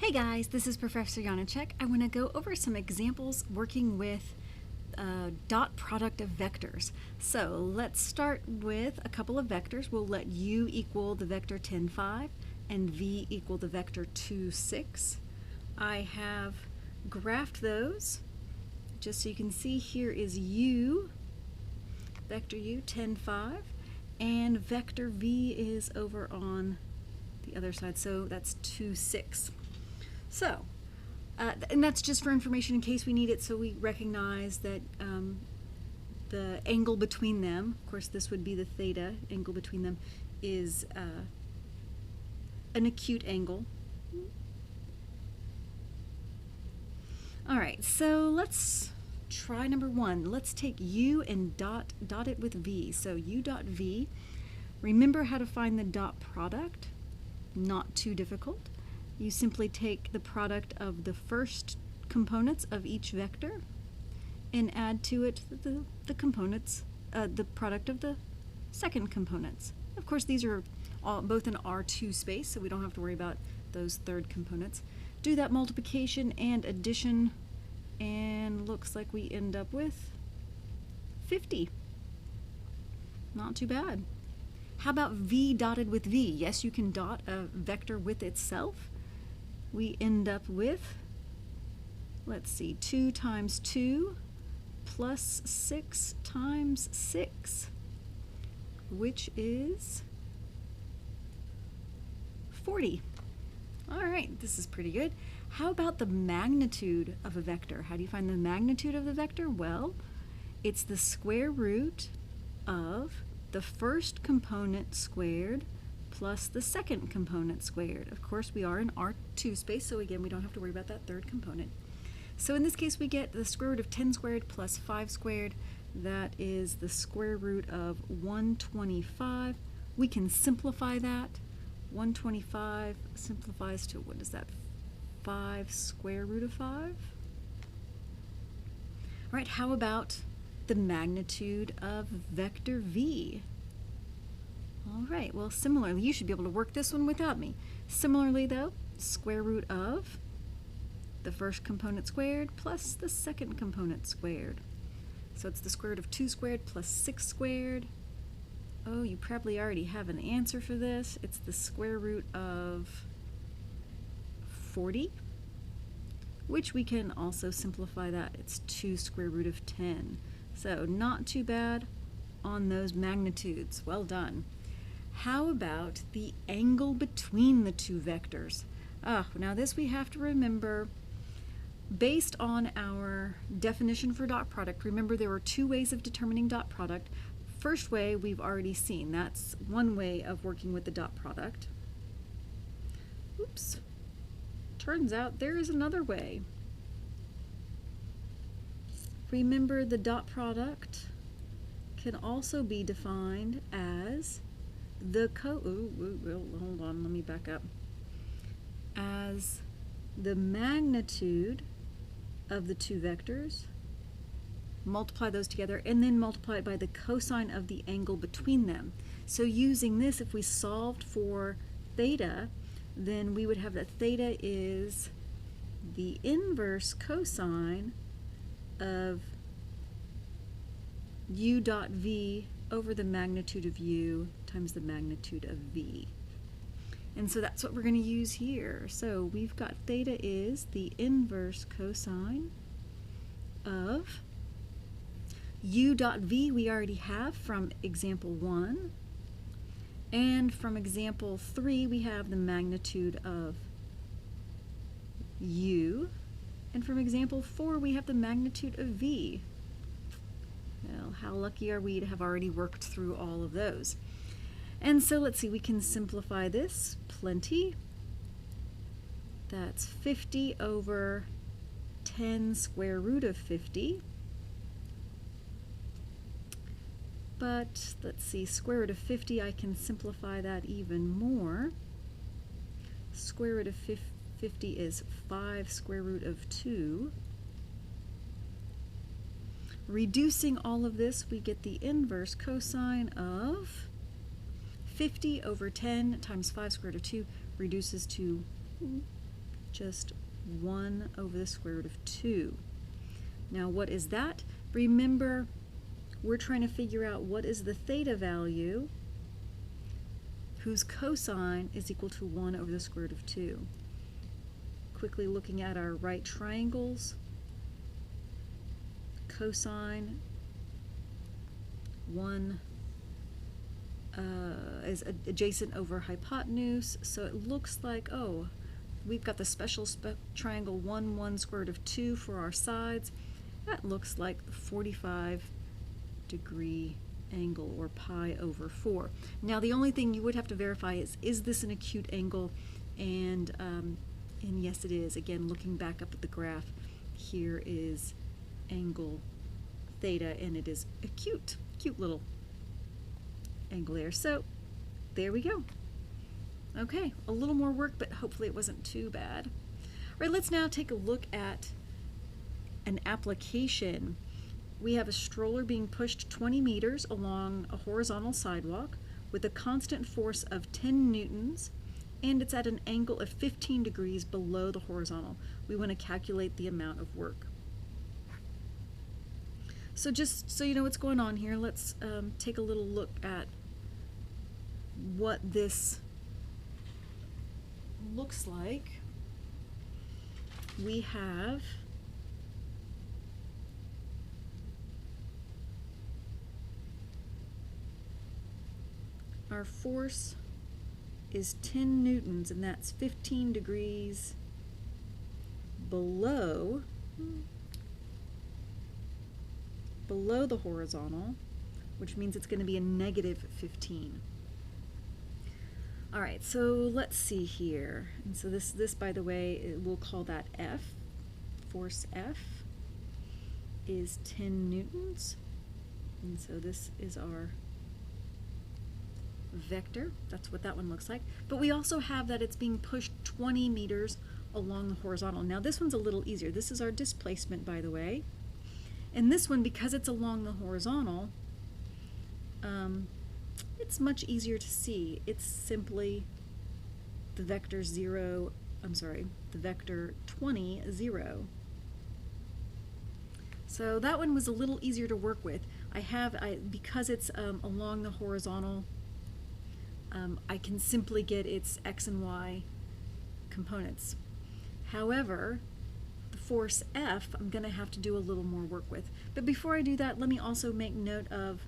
Hey guys, this is Professor Janacek. I want to go over some examples working with dot product of vectors. So let's start with a couple of vectors. We'll let u equal the vector 10, 5 and v equal the vector 2, 6. I have graphed those. Just so you can see, here is u, vector u, 10, 5, and vector v is over on the other side, so that's 2, 6. So, and that's just for information in case we need it, so we recognize that the angle between them, of course this would be the theta, angle between them is an acute angle. Alright, so let's try number 1. Let's take u and dot it with v. So u dot v, remember how to find the dot product, not too difficult. You simply take the product of the first components of each vector and add to it the components, the product of the second components. Of course, these are both in R2 space, so we don't have to worry about those third components. Do that multiplication and addition, and looks like we end up with 50. Not too bad. How about v dotted with v? Yes, you can dot a vector with itself. We end up with, let's see, 2 times 2 plus 6 times 6, which is 40. All right, this is pretty good. How about the magnitude of a vector? How do you find the magnitude of the vector? Well, it's the square root of the first component squared plus the second component squared. Of course, we are in R2 space, so again, we don't have to worry about that third component. So in this case, we get the square root of 10 squared plus 5 squared. That is the square root of 125. We can simplify that. 125 simplifies to, what is that, 5 square root of 5? All right, how about the magnitude of vector v? All right, well, similarly, you should be able to work this one without me. Similarly, though, square root of the first component squared plus the second component squared. So it's the square root of 2 squared plus 6 squared. Oh, you probably already have an answer for this. It's the square root of 40, which we can also simplify that. It's 2 square root of 10. So not too bad on those magnitudes. Well done. How about the angle between the two vectors? Now this we have to remember. Based on our definition for dot product, remember there are 2 ways of determining dot product. First way we've already seen. That's one way of working with the dot product. Oops. Turns out there is another way. Remember, the dot product can also be defined as the hold on, let me back up. As the magnitude of the 2 vectors, multiply those together, and then multiply it by the cosine of the angle between them. So using this, if we solved for theta, then we would have that theta is the inverse cosine of u dot v over the magnitude of u times the magnitude of v. And so that's what we're going to use here. So we've got theta is the inverse cosine of u dot v we already have from example 1. And from example 3 we have the magnitude of u. And from example 4 we have the magnitude of v. Well, how lucky are we to have already worked through all of those. And so let's see, we can simplify this plenty. That's 50 over 10 square root of 50. But let's see, square root of 50, I can simplify that even more. Square root of 50 is 5 square root of 2. Reducing all of this, we get the inverse cosine of 50 over 10 times 5 square root of 2 reduces to just 1 over the square root of 2. Now what is that? Remember, we're trying to figure out what is the theta value whose cosine is equal to 1 over the square root of 2. Quickly looking at our right triangles, cosine 1 is adjacent over hypotenuse, so it looks like, oh, we've got the special triangle 1, 1 square root of 2 for our sides. That looks like 45-degree angle, or pi over 4. Now the only thing you would have to verify is this an acute angle? And yes it is. Again, looking back up at the graph, here is angle theta, and it is a cute little angle there. So there we go. Okay, a little more work, but hopefully it wasn't too bad. All right, let's now take a look at an application. We have a stroller being pushed 20 meters along a horizontal sidewalk with a constant force of 10 newtons, and it's at an angle of 15 degrees below the horizontal. We want to calculate the amount of work. So just so you know what's going on here, let's take a little look at what this looks like. We have our force is 10 newtons, and that's 15 degrees below the horizontal, which means it's going to be a negative 15. All right, so let's see here. And so this by the way, we'll call that F. Force F is 10 newtons. And so this is our vector. That's what that one looks like. But we also have that it's being pushed 20 meters along the horizontal. Now this one's a little easier. This is our displacement, by the way. And this one, because it's along the horizontal, it's much easier to see. It's simply the vector 20, 0. So that one was a little easier to work with. Because it's along the horizontal, I can simply get its x and y components. However, the force F, I'm going to have to do a little more work with. But before I do that, let me also make note of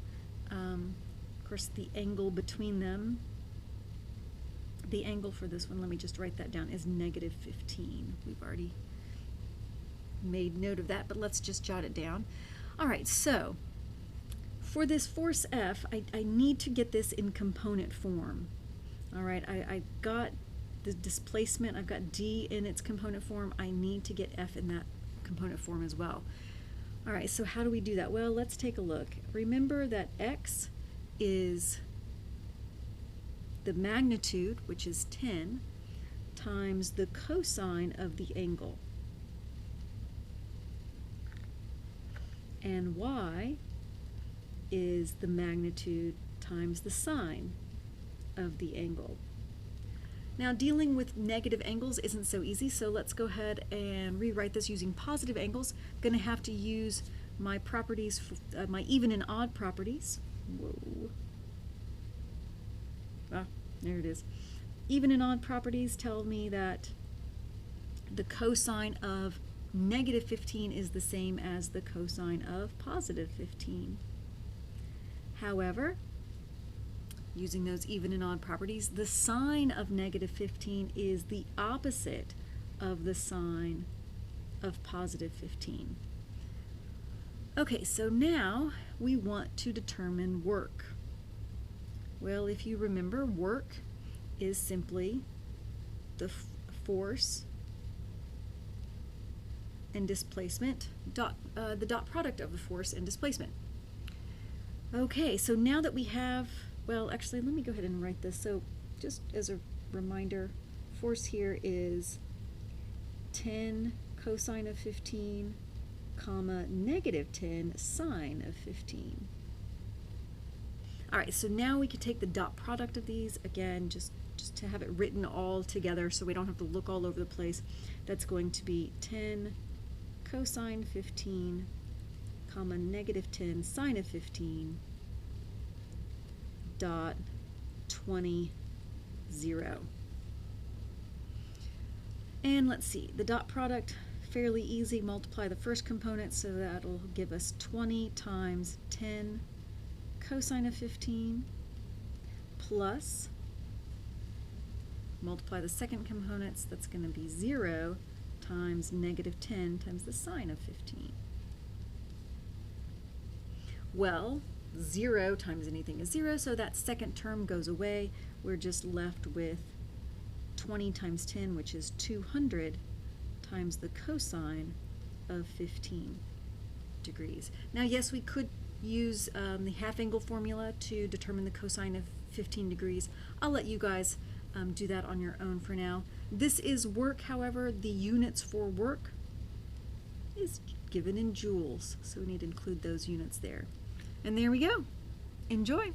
course, the angle between them. The angle for this one, let me just write that down, is negative 15. We've already made note of that, but let's just jot it down. All right, so for this force F, I need to get this in component form. All right, I got the displacement, I've got D in its component form. I need to get F in that component form as well. All right, so how do we do that? Well, let's take a look. Remember that X is the magnitude, which is 10, times the cosine of the angle. And Y is the magnitude times the sine of the angle. Now, dealing with negative angles isn't so easy, so let's go ahead and rewrite this using positive angles. I'm going to have to use my properties, my even and odd properties. Whoa. Ah, there it is. Even and odd properties tell me that the cosine of negative 15 is the same as the cosine of positive 15. However, using those even and odd properties, the sine of negative 15 is the opposite of the sine of positive 15. Okay, so now we want to determine work. Well, if you remember, work is simply the force and displacement, the dot product of the force and displacement. Okay, so now that we have, well, actually, let me go ahead and write this. So just as a reminder, force here is 10 cosine of 15, comma, negative 10 sine of 15. All right, so now we could take the dot product of these, again, just just to have it written all together so we don't have to look all over the place. That's going to be 10 cosine 15, comma, negative 10 sine of 15, dot 20, 0. And let's see, the dot product, fairly easy. Multiply the first component, so that'll give us 20 times 10 cosine of 15 plus, multiply the second components, that's going to be 0 times negative 10 times the sine of 15. Well, 0 times anything is 0, so that second term goes away. We're just left with 20 times 10, which is 200, times the cosine of 15 degrees. Now, yes, we could use the half-angle formula to determine the cosine of 15 degrees. I'll let you guys do that on your own for now. This is work, however, the units for work is given in joules, so we need to include those units there. And there we go. Enjoy!